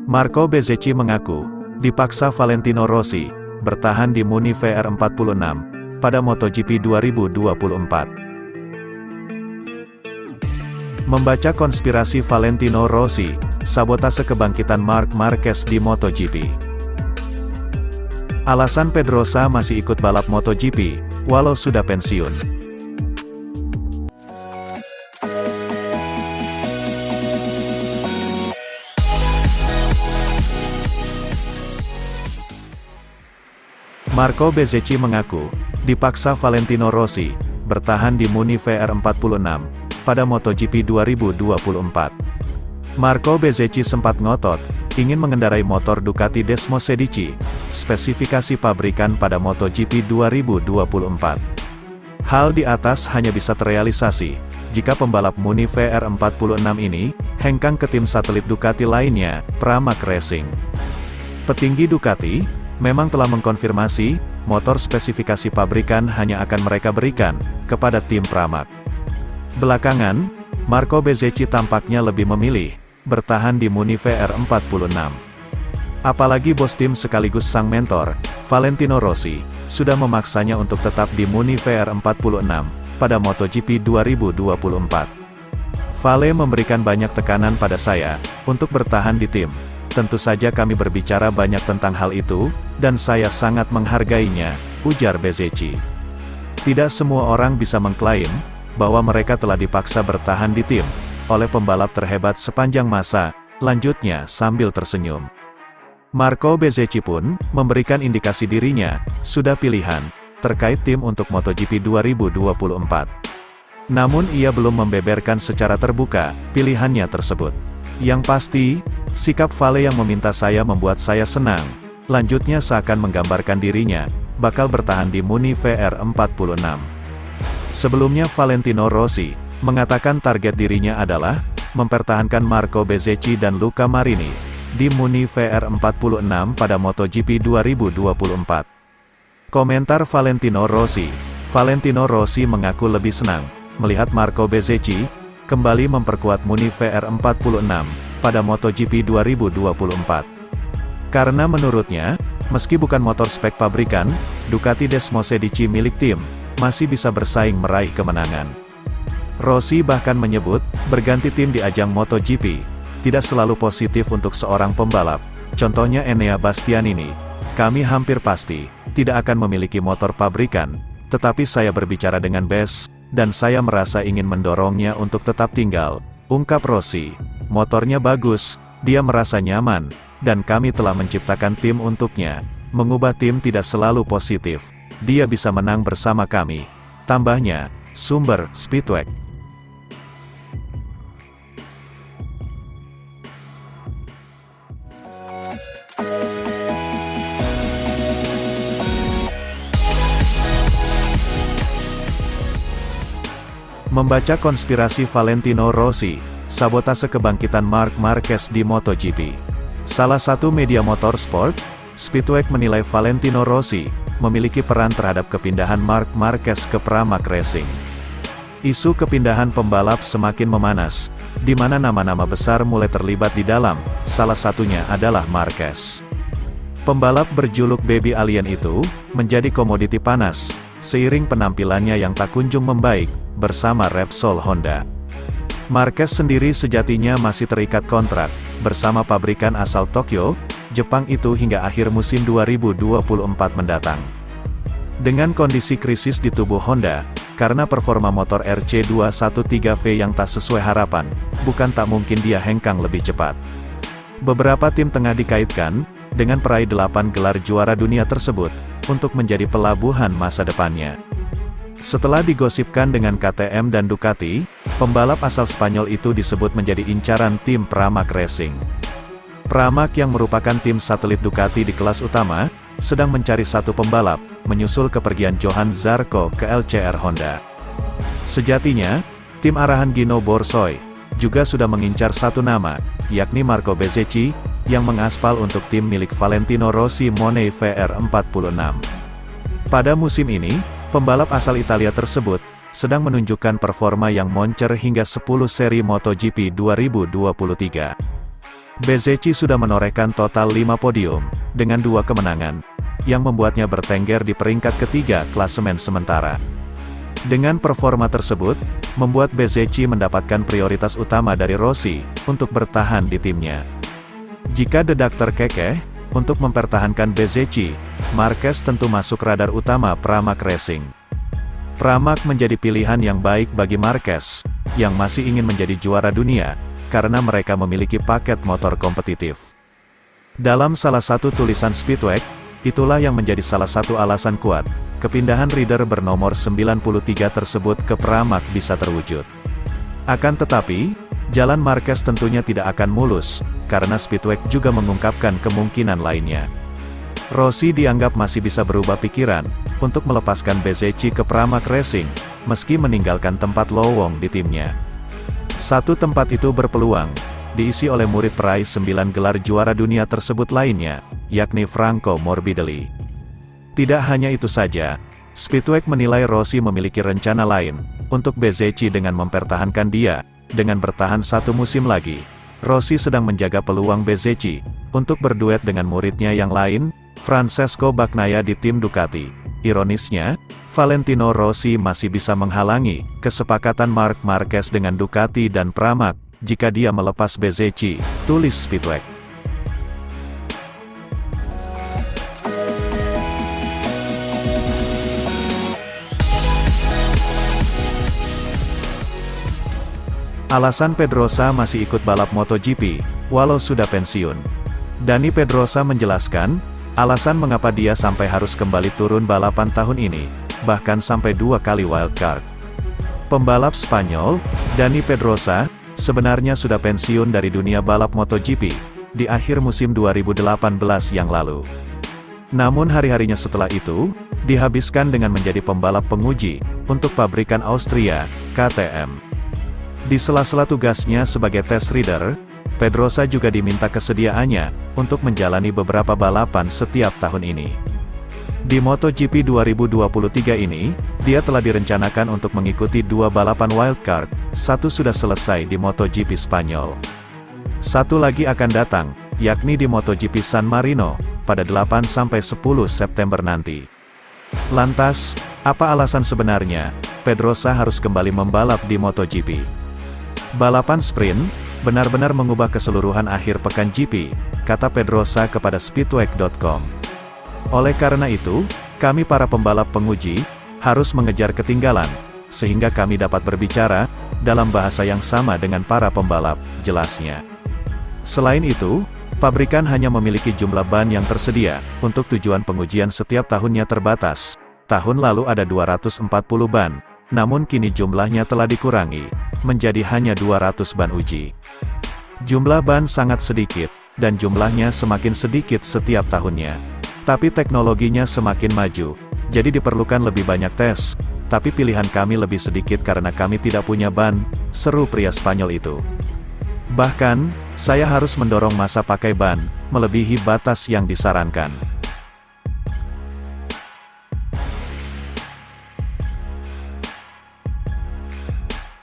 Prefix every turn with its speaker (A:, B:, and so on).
A: Marco Bezzecchi mengaku, dipaksa Valentino Rossi, bertahan di Muni VR46, pada MotoGP 2024. Membaca konspirasi Valentino Rossi, sabotase kebangkitan Marc Marquez di MotoGP. Alasan Pedrosa masih ikut balap MotoGP, walau sudah pensiun. Marco Bezzecchi mengaku, dipaksa Valentino Rossi, bertahan di Muni VR46, pada MotoGP 2024. Marco Bezzecchi sempat ngotot, ingin mengendarai motor Ducati Desmosedici, spesifikasi pabrikan pada MotoGP 2024. Hal di atas hanya bisa terrealisasi, jika pembalap Muni VR46 ini, hengkang ke tim satelit Ducati lainnya, Pramac Racing. Petinggi Ducati, memang telah mengkonfirmasi, motor spesifikasi pabrikan hanya akan mereka berikan, kepada tim Pramac. Belakangan, Marco Bezzecchi tampaknya lebih memilih, bertahan di Muni VR46. Apalagi bos tim sekaligus sang mentor, Valentino Rossi, sudah memaksanya untuk tetap di Muni VR46, pada MotoGP 2024. Vale memberikan banyak tekanan pada saya, untuk bertahan di tim. Tentu saja kami berbicara banyak tentang hal itu, dan saya sangat menghargainya, ujar Bezzecchi. Tidak semua orang bisa mengklaim, bahwa mereka telah dipaksa bertahan di tim, oleh pembalap terhebat sepanjang masa, lanjutnya sambil tersenyum. Marco Bezzecchi pun, memberikan indikasi dirinya, sudah pilihan, terkait tim untuk MotoGP 2024. Namun ia belum membeberkan secara terbuka, pilihannya tersebut. Yang pasti, sikap Vale yang meminta saya membuat saya senang. Lanjutnya seakan menggambarkan dirinya, bakal bertahan di Muni VR46. Sebelumnya Valentino Rossi, mengatakan target dirinya adalah, mempertahankan Marco Bezzecchi dan Luca Marini, di Muni VR46 pada MotoGP 2024. Komentar Valentino Rossi mengaku lebih senang, melihat Marco Bezzecchi, kembali memperkuat Muni VR46, pada MotoGP 2024. Karena menurutnya, meski bukan motor spek pabrikan, Ducati Desmosedici milik tim, masih bisa bersaing meraih kemenangan. Rossi bahkan menyebut, berganti tim di ajang MotoGP, tidak selalu positif untuk seorang pembalap. Contohnya Enea Bastianini, kami hampir pasti, tidak akan memiliki motor pabrikan, tetapi saya berbicara dengan Bes, dan saya merasa ingin mendorongnya untuk tetap tinggal, ungkap Rossi. Motornya bagus, dia merasa nyaman, dan kami telah menciptakan tim untuknya. Mengubah tim tidak selalu positif. Dia bisa menang bersama kami. Tambahnya, sumber Speedway. Membaca konspirasi Valentino Rossi, sabotase kebangkitan Marc Marquez di MotoGP. Salah satu media motorsport, Speedway menilai Valentino Rossi, memiliki peran terhadap kepindahan Marc Marquez ke Pramac Racing. Isu kepindahan pembalap semakin memanas, di mana nama-nama besar mulai terlibat di dalam, salah satunya adalah Marquez. Pembalap berjuluk Baby Alien itu, menjadi komoditi panas, seiring penampilannya yang tak kunjung membaik, bersama Repsol Honda. Marquez sendiri sejatinya masih terikat kontrak, bersama pabrikan asal Tokyo, Jepang itu hingga akhir musim 2024 mendatang. Dengan kondisi krisis di tubuh Honda, karena performa motor RC213V yang tak sesuai harapan, bukan tak mungkin dia hengkang lebih cepat. Beberapa tim tengah dikaitkan, dengan peraih 8 gelar juara dunia tersebut, untuk menjadi pelabuhan masa depannya. Setelah digosipkan dengan KTM dan Ducati, pembalap asal Spanyol itu disebut menjadi incaran tim Pramac Racing. Pramac yang merupakan tim satelit Ducati di kelas utama, sedang mencari satu pembalap, menyusul kepergian Johan Zarco ke LCR Honda. Sejatinya, tim arahan Gino Borsoy, juga sudah mengincar satu nama, yakni Marco Bezzecchi, yang mengaspal untuk tim milik Valentino Rossi Moni VR46. Pada musim ini, pembalap asal Italia tersebut, sedang menunjukkan performa yang moncer hingga 10 seri MotoGP 2023. Bezzecchi sudah menorehkan total 5 podium, dengan 2 kemenangan, yang membuatnya bertengger di peringkat ketiga klasemen sementara. Dengan performa tersebut, membuat Bezzecchi mendapatkan prioritas utama dari Rossi, untuk bertahan di timnya. Jika dedak terkekeh, untuk mempertahankan Bezzecchi, Marquez tentu masuk radar utama Pramac Racing. Pramac menjadi pilihan yang baik bagi Marquez, yang masih ingin menjadi juara dunia, karena mereka memiliki paket motor kompetitif. Dalam salah satu tulisan Speedweek, itulah yang menjadi salah satu alasan kuat, kepindahan rider bernomor 93 tersebut ke Pramac bisa terwujud. Akan tetapi, jalan Marquez tentunya tidak akan mulus, karena Speedweek juga mengungkapkan kemungkinan lainnya. Rossi dianggap masih bisa berubah pikiran, untuk melepaskan Bezzecchi ke Pramac Racing, meski meninggalkan tempat lowong di timnya. Satu tempat itu berpeluang, diisi oleh murid peraih 9 gelar juara dunia tersebut lainnya, yakni Franco Morbidelli. Tidak hanya itu saja, Speedweek menilai Rossi memiliki rencana lain, untuk Bezzecchi dengan mempertahankan dia, dengan bertahan 1 musim lagi. Rossi sedang menjaga peluang Bezzecchi, untuk berduet dengan muridnya yang lain, Francesco Bagnaia di tim Ducati. Ironisnya, Valentino Rossi masih bisa menghalangi kesepakatan Marc Marquez dengan Ducati dan Pramac, jika dia melepas Bezzecchi, tulis Speedweek. Alasan Pedrosa masih ikut balap MotoGP, walau sudah pensiun. Dani Pedrosa menjelaskan, alasan mengapa dia sampai harus kembali turun balapan tahun ini, bahkan sampai 2 kali wildcard. Pembalap Spanyol, Dani Pedrosa, sebenarnya sudah pensiun dari dunia balap MotoGP, di akhir musim 2018 yang lalu. Namun hari-harinya setelah itu, dihabiskan dengan menjadi pembalap penguji, untuk pabrikan Austria, KTM. Di sela-sela tugasnya sebagai test rider, Pedrosa juga diminta kesediaannya, untuk menjalani beberapa balapan setiap tahun ini. Di MotoGP 2023 ini, dia telah direncanakan untuk mengikuti 2 balapan wildcard, 1 sudah selesai di MotoGP Spanyol. 1 lagi akan datang, yakni di MotoGP San Marino, pada 8–10 September nanti. Lantas, apa alasan sebenarnya, Pedrosa harus kembali membalap di MotoGP? Balapan sprint, benar-benar mengubah keseluruhan akhir pekan GP, kata Pedrosa kepada Speedweek.com. Oleh karena itu, kami para pembalap penguji, harus mengejar ketinggalan, sehingga kami dapat berbicara, dalam bahasa yang sama dengan para pembalap, jelasnya. Selain itu, pabrikan hanya memiliki jumlah ban yang tersedia, untuk tujuan pengujian setiap tahunnya terbatas. Tahun lalu ada 240 ban, namun kini jumlahnya telah dikurangi, menjadi hanya 200 ban uji. Jumlah ban sangat sedikit, dan jumlahnya semakin sedikit setiap tahunnya. Tapi teknologinya semakin maju, jadi diperlukan lebih banyak tes, tapi pilihan kami lebih sedikit karena kami tidak punya ban, seru pria Spanyol itu. Bahkan, saya harus mendorong masa pakai ban, melebihi batas yang disarankan.